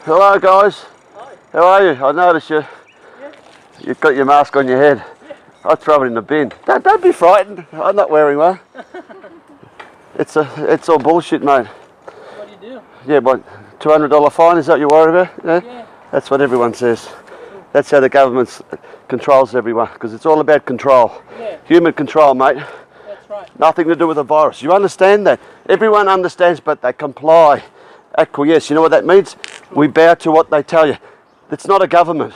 Hello guys. Hi. How are you? I noticed you. Yeah. You've got your mask on your head. Yeah. I'll throw it in the bin. Don't be frightened. I'm not wearing one. It's all bullshit, mate. What do you do? Yeah, but $200 fine, is that what you're worried about? Yeah. That's what everyone says. That's how the government controls everyone, because it's all about control. Yeah. Human control, mate. That's right. Nothing to do with the virus. You understand that? Everyone understands, but they comply. Acquiesce. You know what that means? We bow to what they tell you. It's not a government.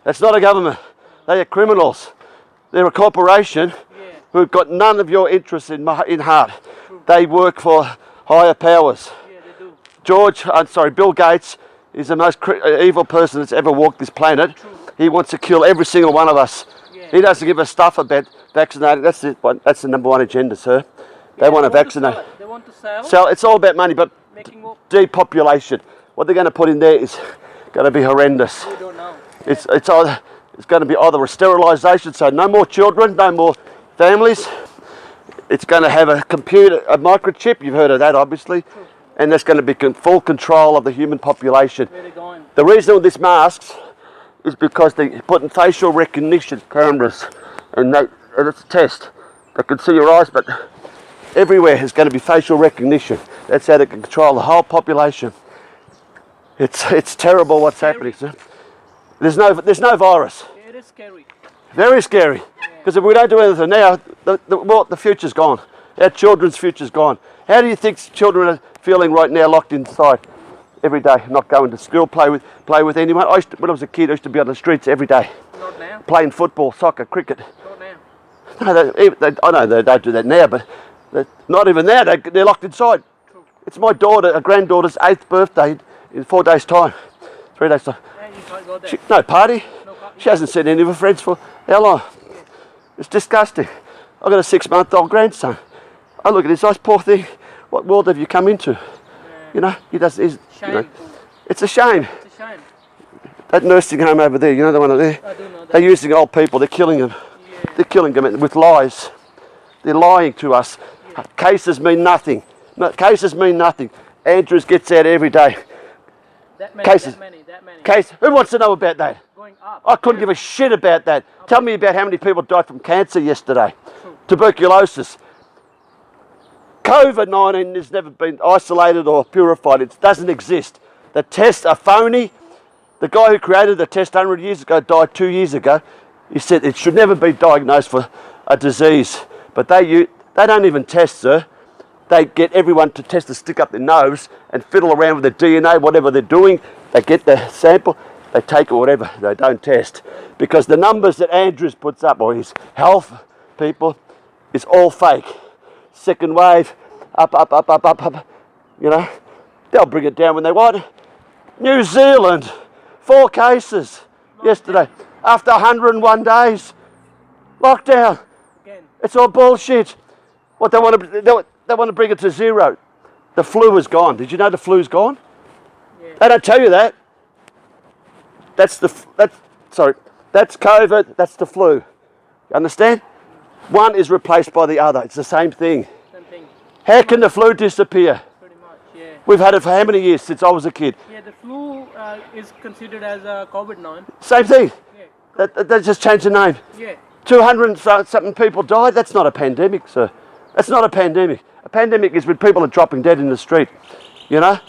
That's not a government. They are criminals. They're a corporation who've got none of your interests in heart. They work for higher powers. Yeah, they do. Bill Gates is the most evil person that's ever walked this planet. He wants to kill every single one of us. Yeah. He doesn't give a stuff about vaccinating. That's the number one agenda, sir. They want to vaccinate. They want to sell. So it's all about money, but Making more. depopulation. What they're going to put in there is going to be horrendous. We don't know. It's going to be either a sterilisation, so no more children, no more families. It's going to have a computer, a microchip. You've heard of that, obviously. And that's going to be full control of the human population. Where they going? The reason with these masks is because they're putting facial recognition cameras, and it's a test. They can see your eyes, but everywhere is going to be facial recognition. That's how they can control the whole population. It's terrible what's happening, sir. There's no virus. Yeah, it is scary. Very scary. Because if we don't do anything now, the future's gone. Our children's future's gone. How do you think children are feeling right now, locked inside every day, not going to school, play with anyone? When I was a kid, I used to be on the streets every day. Not now. Playing football, soccer, cricket. Not now. No, I know they don't do that now, but not even now. They're locked inside. True. It's my granddaughter's 8th birthday in 4 days' time. 3 days' time. Yeah, you can't go there. No party. No party. She hasn't seen any of her friends for how long? Yeah. It's disgusting. I've got a 6-month-old grandson. I look at this nice poor thing. What world have you come into? Yeah. You know, Shame. it's a shame. It's a shame. That nursing home over there, you know the one over there? I do know that. They're using old people. They're killing them. Yeah. They're killing them with lies. They're lying to us. Yeah. Cases mean nothing. No, cases mean nothing. Andrews gets out every day. That many. Cases. That many. Who wants to know about that? Going up. I couldn't give a shit about that. Tell me about how many people died from cancer yesterday. True. Tuberculosis. COVID-19 has never been isolated or purified. It doesn't exist. The tests are phony. The guy who created the test 100 years ago died 2 years ago. He said it should never be diagnosed for a disease. But they don't even test, sir. They get everyone to test to stick up their nose and fiddle around with the DNA, whatever they're doing. They get the sample, they take it, whatever. They don't test. Because the numbers that Andrews puts up, or his health people, is all fake. Second wave, up. You know, they'll bring it down when they want. New Zealand, 4 cases yesterday after 101 days. Lockdown. Again. It's all bullshit. What they want to bring it to 0. The flu is gone. Did you know the flu's gone? Yeah. They don't tell you that. That's COVID. That's the flu. You understand? One is replaced by the other. It's the same thing. Same thing. How can the flu disappear? Pretty much. Yeah. We've had it for how many years since I was a kid? Yeah. The flu is considered as a COVID-19. Same thing. Yeah. They just changed the name. Yeah. 200 and something people died. That's not a pandemic, sir. That's not a pandemic. A pandemic is when people are dropping dead in the street. You know?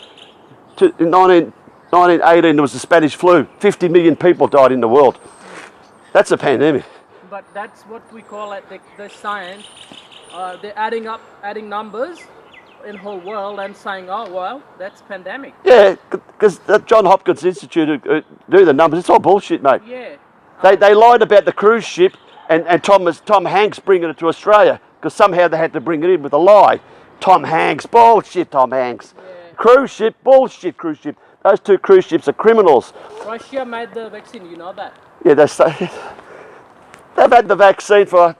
In 1918, there was the Spanish flu. 50 million people died in the world. That's a pandemic. But that's what we call it, the science. They're adding numbers in whole world and saying, oh, well, that's pandemic. Yeah, because the John Hopkins Institute do the numbers. It's all bullshit, mate. Yeah. They lied about the cruise ship and Tom Hanks bringing it to Australia because somehow they had to bring it in with a lie. Tom Hanks, bullshit, Tom Hanks. Yeah. Cruise ship, bullshit, cruise ship. Those 2 cruise ships are criminals. Russia made the vaccine, you know that? Yeah, they've had the vaccine for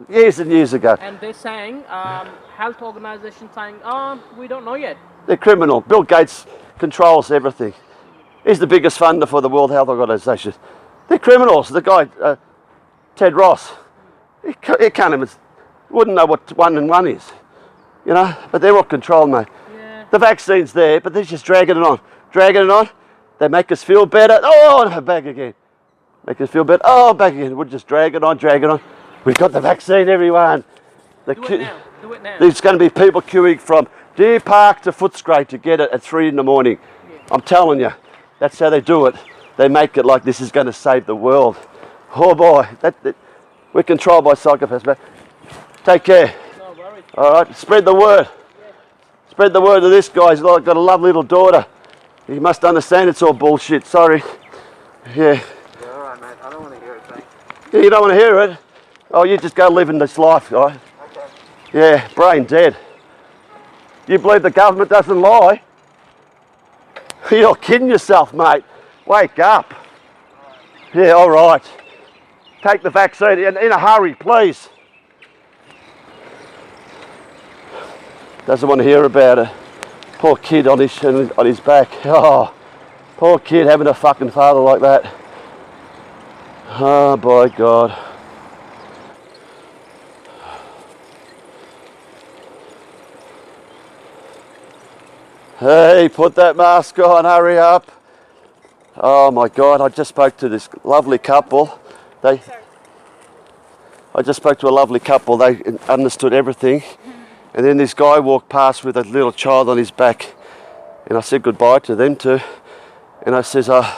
years and years ago. And they're saying, health organization saying, we don't know yet. They're criminal. Bill Gates controls everything. He's the biggest funder for the World Health Organization. They're criminals. The guy, Ted Ross, he can't even, wouldn't know what 1 and 1 is. You know, but they're all controlled, mate. Yeah. The vaccine's there, but they're just dragging it on. They make us feel better. Oh, no, back again. Make us feel better. Oh, back again. We'll just drag it on, drag it on. We've got the vaccine, everyone. Do it now. Do it now. There's going to be people queuing from Deer Park to Footscray to get it at 3 in the morning. Yeah. I'm telling you, that's how they do it. They make it like this is going to save the world. Oh boy, we're controlled by psychopaths, man. Take care. No worries. All right, spread the word. Yeah. Spread the word to this guy. He's got a lovely little daughter. He must understand it's all bullshit. Sorry. Yeah. Yeah, all right, mate. I don't want to hear it, thanks. Yeah, you don't want to hear it? Oh, you just go living this life, guy. Okay. Yeah, brain dead. You believe the government doesn't lie? You're kidding yourself, mate. Wake up. Yeah, all right. Take the vaccine in a hurry, please. Doesn't want to hear about it. Poor kid on his back. Oh, poor kid having a fucking father like that. Oh, by God. Hey, put that mask on, hurry up. Oh my God, I just spoke to this lovely couple. I just spoke to a lovely couple, they understood everything. And then this guy walked past with a little child on his back. And I said goodbye to them too. And I said, I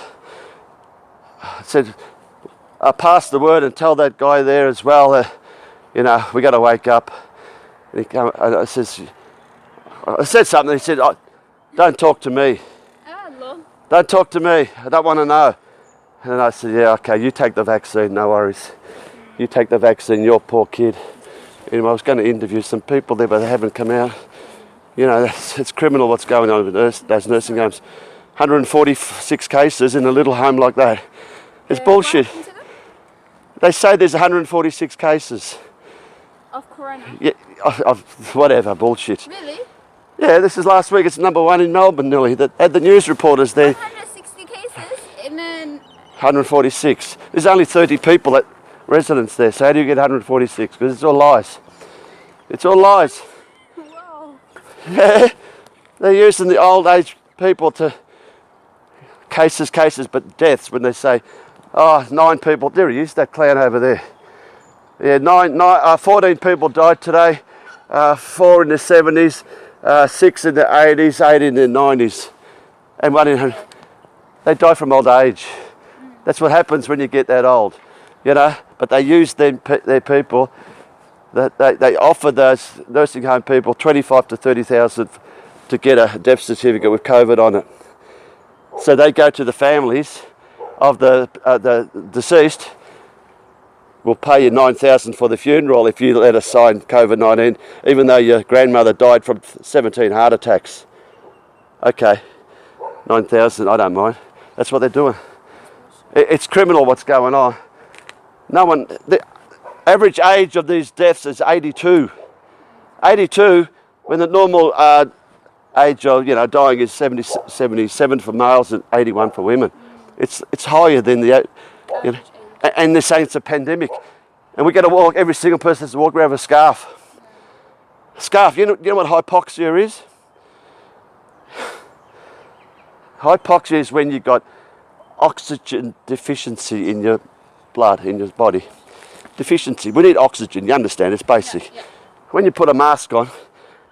pass the word and tell that guy there as well that, you know, we got to wake up. And I said something, he said, don't talk to me. Don't talk to me, I don't want to know. And I said, yeah, okay, you take the vaccine, no worries. You take the vaccine, your poor kid. Anyway, I was going to interview some people there, but they haven't come out. You know, it's criminal what's going on with those nursing homes. 146 cases in a little home like that. It's bullshit. They say there's 146 cases. Of corona? Yeah, of whatever, bullshit. Really? Yeah, this is last week. It's number one in Melbourne, nearly. They had the news reporters there. 160 cases and then... 146. There's only 30 people, residents there. So how do you get 146? Because it's all lies. It's all lies. Wow. Yeah, they're using the old age people to cases, but deaths when they say, oh, 9 people. There he is, that clown over there. Yeah, 14 people died today. 4 in the 70s. 6 in the 80s, 8 in the 90s, and 1 in... They die from old age. That's what happens when you get that old, you know. But they use their people. They offer those nursing home people 25 to 30,000 to get a death certificate with COVID on it. So they go to the families of the deceased. We'll pay you 9,000 for the funeral if you let us sign COVID-19, even though your grandmother died from 17 heart attacks. Okay, 9,000, I don't mind. That's what they're doing. It's criminal what's going on. The average age of these deaths is 82. 82, when the normal age of dying is 77 for males and 81 for women. It's higher than the... And they're saying it's a pandemic. And we've got to walk, every single person has to walk around with a scarf. Scarf, you know what hypoxia is? Hypoxia is when you've got oxygen deficiency in your blood, in your body. Deficiency, we need oxygen, you understand, it's basic. Yeah. When you put a mask on,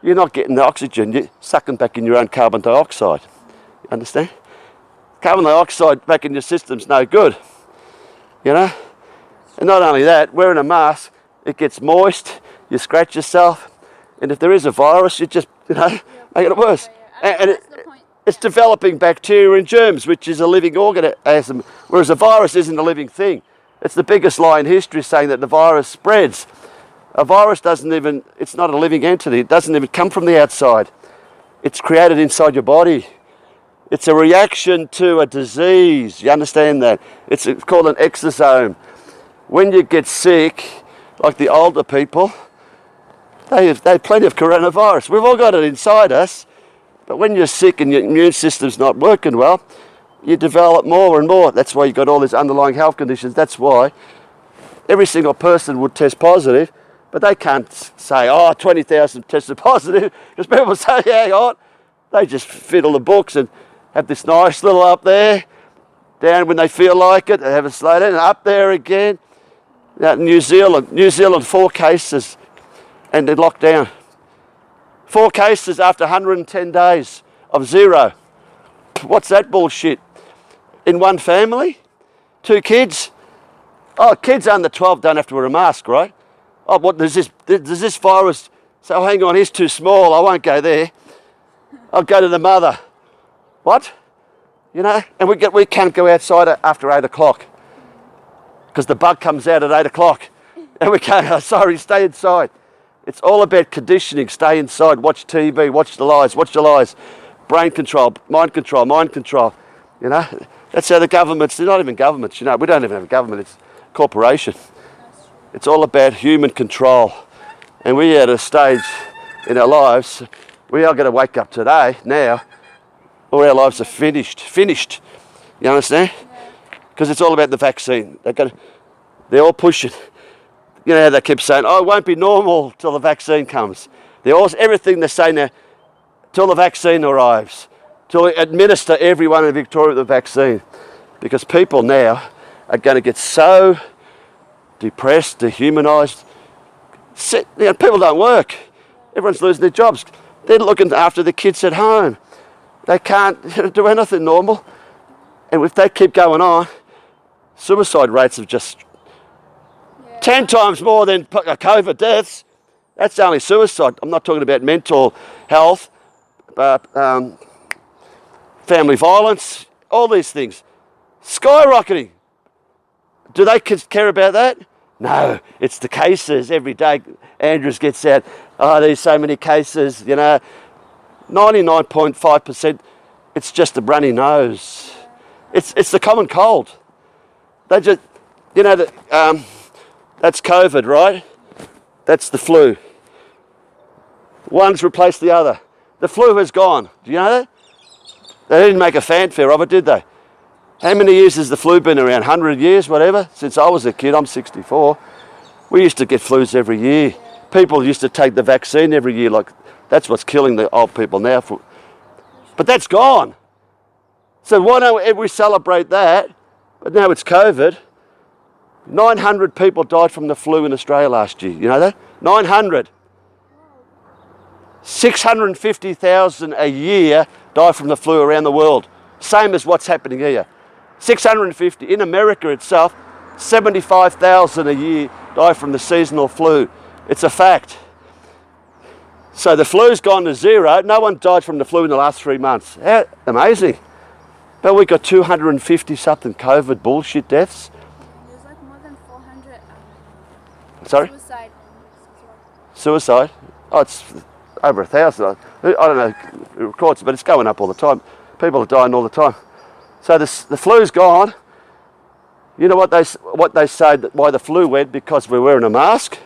you're not getting the oxygen, you're sucking back in your own carbon dioxide. You understand? Carbon dioxide back in your system's no good. You know, and not only that, wearing a mask, it gets moist, you scratch yourself, and if there is a virus, you just, make it worse. And it's developing bacteria and germs, which is a living organism, whereas a virus isn't a living thing. It's the biggest lie in history saying that the virus spreads. A virus it's not a living entity, it doesn't even come from the outside. It's created inside your body. It's a reaction to a disease. You understand that? It's called an exosome. When you get sick, like the older people, they have plenty of coronavirus. We've all got it inside us. But when you're sick and your immune system's not working well, you develop more and more. That's why you've got all these underlying health conditions. That's why every single person would test positive, but they can't say, 20,000 tested positive, because people say, hang on. They just fiddle the books and have this nice little up there, down when they feel like it, they have a slow down, and up there again. Out in New Zealand 4 cases, and they're locked down. 4 cases after 110 days of 0. What's that bullshit? In one family? 2 kids? Oh, kids under 12 don't have to wear a mask, right? Oh, what, does this virus, so hang on, he's too small, I won't go there. I'll go to the mother. What? You know, and we can't go outside after 8 o'clock because the bug comes out at 8 o'clock. And we can't, oh, sorry, stay inside. It's all about conditioning, stay inside, watch TV, watch the lies, watch the lies. Brain control, mind control, mind control. You know, that's how the governments, they're not even governments, you know, we don't even have a government, it's a corporation. It's all about human control. And we're at a stage in our lives, we are going to wake up today, now, all our lives are finished. You understand? Because it's all about the vaccine. They're all pushing. You know how they keep saying, oh, it won't be normal till the vaccine comes. Everything they say now, till the vaccine arrives, till we administer everyone in Victoria with the vaccine. Because people now are going to get so depressed, dehumanised. You know, people don't work. Everyone's losing their jobs. They're looking after the kids at home. They can't do anything normal. And if they keep going on, suicide rates have just 10 times more than COVID deaths. That's only suicide. I'm not talking about mental health, family violence, all these things. Skyrocketing. Do they care about that? No, it's the cases. Every day Andrews gets out, oh, there's so many cases, you know. 99.5%, it's just a runny nose. It's the common cold. They just, you know, that's COVID, right? That's the flu. One's replaced the other. The flu has gone. Do you know that? They didn't make a fanfare of it, did they? How many years has the flu been around? 100 years, whatever? Since I was a kid, I'm 64. We used to get flus every year. People used to take the vaccine every year. Like, that's what's killing the old people now. But that's gone. So why don't we celebrate that? But now it's COVID. 900 people died from the flu in Australia last year. You know that? 900. 650,000 a year die from the flu around the world. Same as what's happening here. 650. In America itself, 75,000 a year die from the seasonal flu. It's a fact. So the flu's gone to 0. No one died from the flu in the last 3 months. How amazing. But we got 250 something COVID bullshit deaths. There's like more than 400 Sorry? suicide. Suicide? Oh, it's over 1,000. I don't know the records, but it's going up all the time. People are dying all the time. So the flu's gone. You know what they say that why the flu went? Because we're wearing a mask,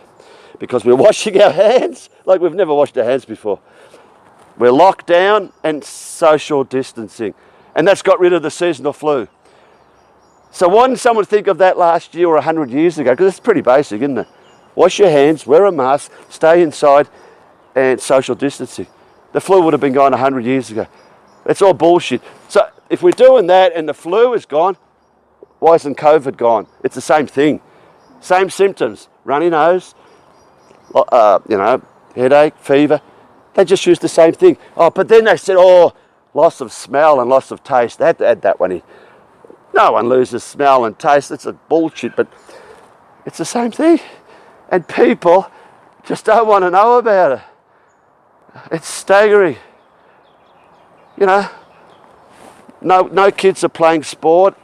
because we're washing our hands like we've never washed our hands before. We're locked down and social distancing. And that's got rid of the seasonal flu. So why didn't someone think of that last year or 100 years ago? Because it's pretty basic, isn't it? Wash your hands, wear a mask, stay inside, and social distancing. The flu would have been gone 100 years ago. It's all bullshit. So if we're doing that and the flu is gone, why isn't COVID gone? It's the same thing. Same symptoms. Runny nose, you know, headache, fever. They just use the same thing. Oh, but then they said, oh, loss of smell and loss of taste. They had to add that one in. No one loses smell and taste. It's a bullshit, but it's the same thing. And people just don't want to know about it. It's staggering. You know, no kids are playing sport.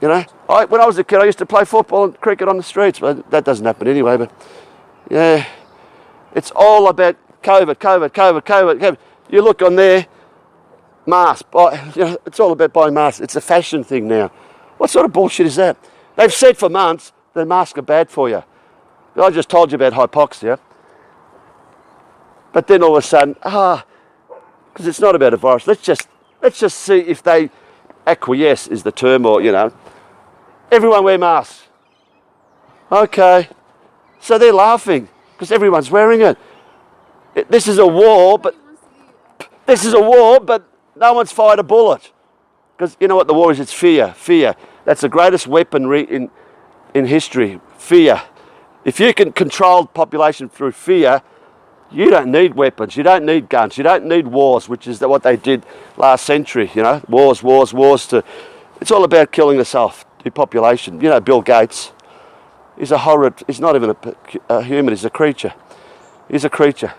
You know, when I was a kid, I used to play football and cricket on the streets, but that doesn't happen anyway. But yeah, it's all about COVID. You look on there, mask. You know, it's all about buying masks. It's a fashion thing now. What sort of bullshit is that? They've said for months that masks are bad for you. I just told you about hypoxia. But then all of a sudden, because it's not about a virus. Let's just see if they acquiesce is the term, or you know, everyone wear masks. Okay, so they're laughing because everyone's wearing it. This is a war, but No one's fired a bullet. Because you know what the war is? It's fear. Fear. That's the greatest weaponry in history. Fear. If you can control the population through fear, you don't need weapons. You don't need guns. You don't need wars, which is what they did last century. You know, wars. It's all about killing us off, the population. You know, Bill Gates. He's a horrid. He's not even a human. He's a creature. He's a creature.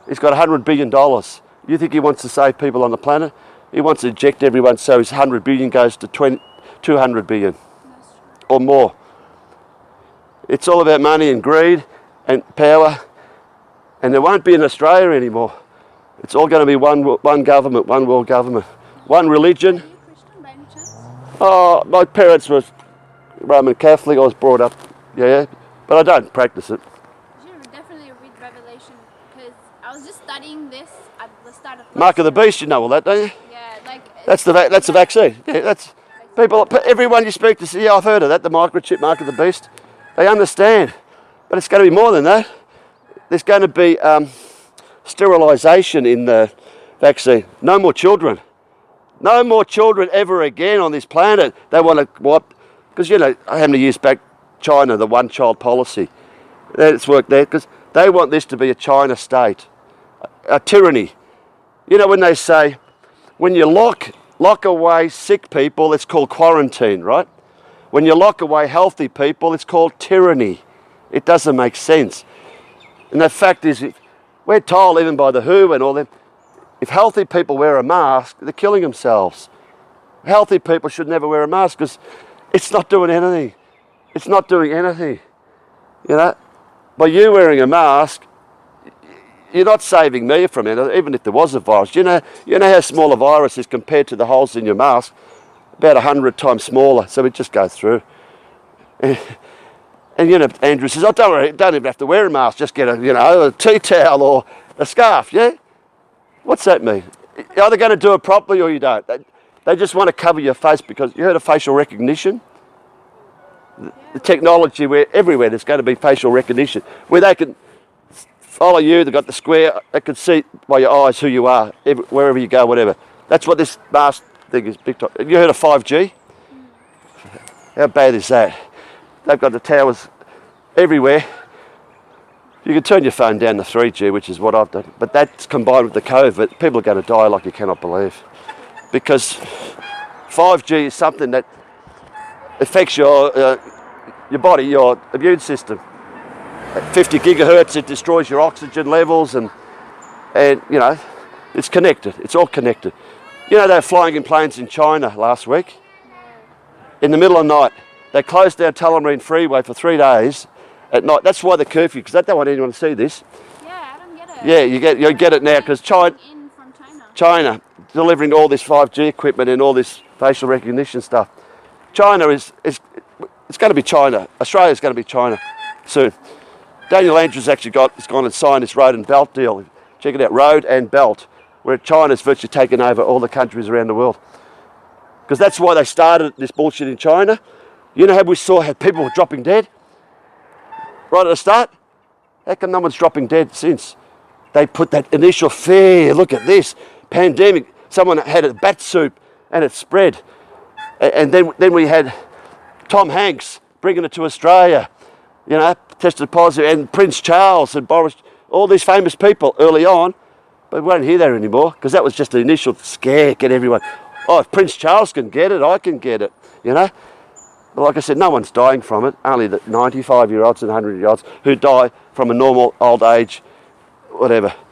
He's got $100 billion. You think he wants to save people on the planet? He wants to eject everyone so his 100 billion goes to 200 billion or more. It's all about money and greed and power, and there won't be an Australia anymore. It's all going to be one government, one world government, one religion. Are you Christian by any chance? Oh, my parents were Roman Catholic. I was brought up, yeah, but I don't practice it. You should definitely read Revelation, because I was just studying this at the start of Mark of the Beast, you know all that, don't you? Yeah, like That's the vaccine. Yeah, that's people. Everyone you speak to say, yeah, I've heard of that. The microchip, Mark of the Beast. They understand, but it's going to be more than that. There's going to be sterilisation in the vaccine. No more children. No more children ever again on this planet. They want to wipe, because you know how many years back China, the one-child policy. It's worked there because they want this to be a China state, a tyranny. You know when they say, when you lock away sick people, it's called quarantine, right? When you lock away healthy people, it's called tyranny. It doesn't make sense. And the fact is, we're told, even by the WHO and all them, if healthy people wear a mask, they're killing themselves. Healthy people should never wear a mask because it's not doing anything. It's not doing anything. You know, by you wearing a mask, you're not saving me from it, even if there was a virus. You know how small a virus is compared to the holes in your mask? About 100 times smaller, so it just goes through. And you know, Andrew says, "Oh, don't worry, don't even have to wear a mask. Just get a tea towel or a scarf." Yeah, what's that mean? You're either going to do it properly or you don't. They just want to cover your face because you heard of facial recognition. The technology where everywhere there's going to be facial recognition where they can follow you. They've got the square. They can see by your eyes who you are wherever you go, whatever. That's what this mask thing is big time. Have you heard of 5G? How bad is that? They've got the towers everywhere. You can turn your phone down to 3G, which is what I've done. But that's combined with the COVID. People are going to die like you cannot believe. Because 5G is something that affects your body, your immune system. At 50 gigahertz, it destroys your oxygen levels and you know, it's connected. It's all connected. You know, they were flying in planes in China last week. In the middle of the night, they closed down Tullamarine Freeway for 3 days at night. That's why the curfew, because they don't want anyone to see this. Yeah, I don't get it. Yeah, you get it now because China delivering all this 5G equipment and all this facial recognition stuff. China it's going to be China. Australia's going to be China soon. Daniel Andrews actually has gone and signed this road and belt deal. Check it out, road and belt, where China's virtually taken over all the countries around the world. Because that's why they started this bullshit in China. You know how we saw how people were dropping dead? Right at the start? How come no one's dropping dead since? They put that initial fear, look at this, pandemic. Someone had a bat soup and it spread. And then we had Tom Hanks bringing it to Australia, you know, tested positive, and Prince Charles and Boris, all these famous people early on, but we won't hear that anymore because that was just the initial scare, get everyone, oh, if Prince Charles can get it, I can get it, you know. But like I said, no one's dying from it, only the 95-year-olds and 100-year-olds who die from a normal old age, whatever.